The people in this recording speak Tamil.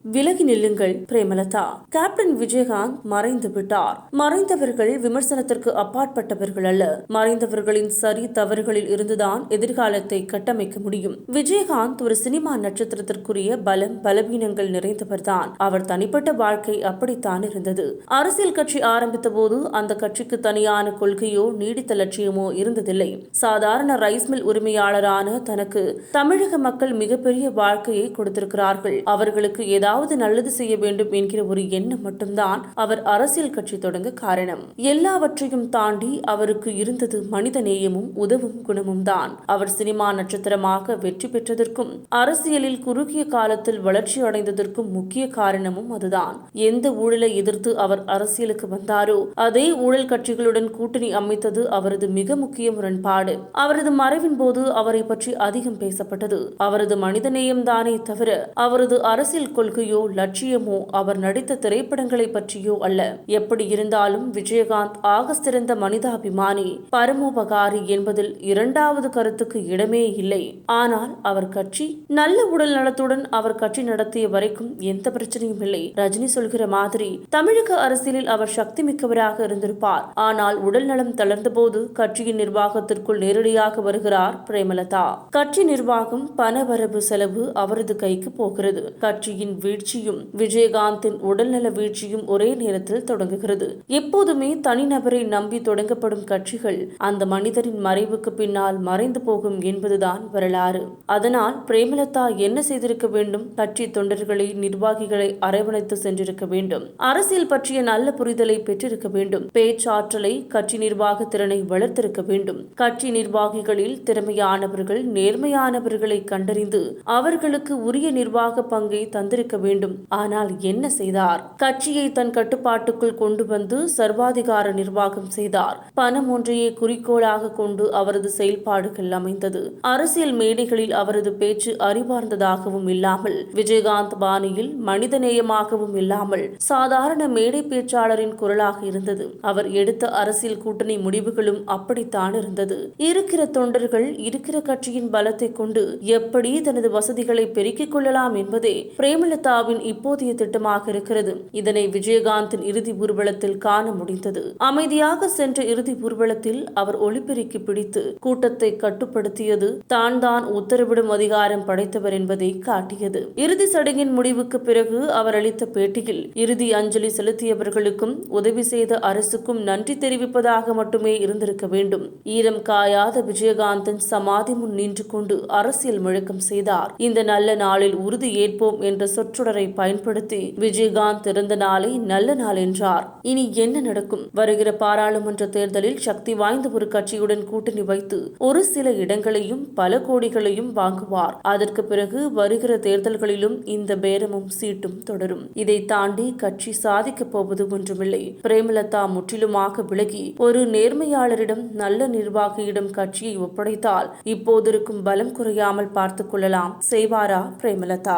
விலகி நில்லுங்கள் பிரேமலதா. கேப்டன் விஜயகாந்த் மறைந்து விட்டார். மறைந்தவர்கள் விமர்சனத்திற்கு அப்பாற்பட்டவர்கள் அல்ல. மறைந்தவர்களின் சரி தவறுகளில் இருந்துதான் எதிர்காலத்தை கட்டமைக்க முடியும். விஜயகாந்த் ஒரு சினிமா நட்சத்திரத்திற்குரிய பலம் பலவீனங்கள் நிறைந்தவர்தான். அவர் தனிப்பட்ட வாழ்க்கை அப்படித்தான் இருந்தது. அரசியல் கட்சி ஆரம்பித்த போது அந்த கட்சிக்கு தனியான கொள்கையோ நீடித்த லட்சியமோ இருந்ததில்லை. சாதாரண ரைஸ் மில் உரிமையாளரான தனக்கு தமிழக மக்கள் மிகப்பெரிய வாழ்க்கையை கொடுத்திருக்கிறார்கள். அவர்களுக்கு ஏதாவது நல்லது செய்ய வேண்டும் என்கிற ஒரு எண்ணம் மட்டும்தான் அவர் அரசியல் கட்சி தொடங்க காரணம். எல்லாவற்றையும் தாண்டி அவருக்கு இருந்தது மனித நேயமும் உதவும் குணமும் தான். அவர் சினிமா நட்சத்திரமாக வெற்றி பெற்றதற்கும் அரசியலில் குறுகிய காலத்தில் வளர்ச்சி அடைந்ததற்கும் முக்கிய காரணமும் அதுதான். எந்த ஊழலை எதிர்த்து அவர் அரசியலுக்கு வந்தாரோ அதே ஊழல் கட்சிகளுடன் கூட்டணி அமைத்தது அவரது மிக முக்கிய முரண்பாடு. அவரது மறைவின் போது அவரை பற்றி அதிகம் பேசப்பட்டது. அவரது மனிதநேயம் தானே தவிர அவரது அரசியல் கொள்கையோ லட்சியமோ அவர் நடித்த திரைப்படங்களை பற்றியோ அல்ல. எப்படி இருந்தாலும் விஜயகாந்த் ஆக சிறந்த மனிதாபிமானி, பரமோபகாரி என்பதில் இரண்டாவது கருத்துக்கு இடமே இல்லை. ஆனால் அவர் கட்சி நல்ல உடல் நலத்துடன் அவர் கட்சி நடத்திய வரைக்கும் எந்த பிரச்சனையும் இல்லை. ரஜினி சொல்கிற மாதிரி தமிழக அரசியலில் அவர் சக்தி மிக்கவராக இருந்திருப்பார். ஆனால் உடல் நலம் தளர்ந்த போது கட்சியின் நிர்வாகத்திற்குள் நேரடியாக வருகிறார் பிரேமலதா. கட்சி நிர்வாகம், பணவரவு செலவு அவரது கைக்கு போகிறது. கட்சியின் வீழ்ச்சியும் விஜயகாந்தின் உடல்நல வீழ்ச்சியும் ஒரே நேரத்தில் தொடங்குகிறது. எப்போதுமே தனிநபரை நம்பி தொடங்கப்படும் கட்சிகள் அந்த மனிதரின் மறைவுக்கு பின்னால் மறைந்து போகும் என்பதுதான் வரலாறு. அதனால் பிரேமலதா என்ன செய்திருக்க வேண்டும்? கட்சி தொண்டர்களை, நிர்வாகிகளை அரவணைத்து சென்றிருக்க வேண்டும். அரசியல் பற்றிய நல்ல புரிதலை பெற்றிருக்க வேண்டும். பேச்சாற்றலை, கட்சி நிர்வாக திறனை வளர்த்திருக்க வேண்டும். கட்சி நிர்வாகிகளில் திறமையானவர்கள், நேர்மையானவர்களை கண்டறிந்து அவர்களுக்கு உரிய நிர்வாக பங்கை தந்திருக்க வேண்டும். ஆனால் என்ன செய்தார்? கட்சியை தன் கட்டுப்பாட்டுக்குள் கொண்டு வந்து சர்வாதிகார நிர்வாகம் செய்தார். பணம் ஒன்றையே குறிக்கோளாக கொண்டு அவரது செயல்பாடுகள் அமைந்தது. அரசியல் மேடைகளில் அவரது பேச்சு அறிவார்ந்ததாகவும் இல்லாமல், விஜயகாந்த் பாணியில் மனிதநேயமாகவும் இல்லாமல், சாதாரண மேடை பேச்சாளரின் குரலாக இருந்தது. அவர் எடுத்த அரசியல் கூட்டணி முடிவுகளும் அப்படித்தான் இருந்தது. இருக்கிற தொண்டர்கள் இருக்கிற கட்சியின் பலத்தை கொண்டு எப்படி தனது வசதிகளை பெருக்கிக் கொள்ளலாம் என்பதே பிரேமலதாவின் இப்போதைய திட்டமாக இருக்கிறது. இதனை விஜயகாந்தின் இறுதி ஊர்வலத்தில் காண முடிந்தது. அமைதியாக சென்ற இறுதி ஊர்வலத்தில் அவர் ஒலிபெருக்கி பிடித்து கூட்டத்தை கட்டுப்படுத்தியது தான் உத்தரவிடும் அதிகாரம் படைத்தவர் என்பதை காட்டியது. இறுதி சடங்கின் முடிவுக்கு பிறகு அவர் அளித்த பேட்டியில் இறுதி அஞ்சலி செலுத்தியவர்களுக்கும் உதவி செய்த அரசுக்கும் நன்றி தெரிவிப்பதாக மட்டுமே இருந்திருக்க வேண்டும். ஈரம் காயாத விஜயகாந்தின் சமாதி முன் நின்று கொண்டு அரசியல் முழக்கம் செய்தார். இந்த நல்ல நாளில் உறுதி ஏற்போம் என்ற சொற்றொடரை பயன்படுத்தி விஜயகாந்த் இறந்த நாளை நல்ல நாள் என்றார். இனி என்ன நடக்கும்? வருகிற பாராளுமன்ற தேர்தலில் சக்தி வாய்ந்த ஒரு கட்சியுடன் கூட்டணி வைத்து ஒரு சில இடங்களையும் பல கோடிகளையும் வாங்குவார். அதற்கு பிறகு வருகிற தேர்தல்களிலும் இந்த பேரமும் சீட்டும் தொடரும். இதை தாண்டி கட்சி சாதிக்கப் போவது ஒன்றுமில்லை. பிரேமலதா முற்றிலுமாக விலகி ஒரு நேர்மையாளரிடம், நல்ல நிர்வாகியிடம் கட்சியை ஒப்படைத்தால் இப்போதிருக்கும் பலம் குறையாமல் பார்த்துக் கொள்ளலாம். செய்வாரா பிரேமலதா?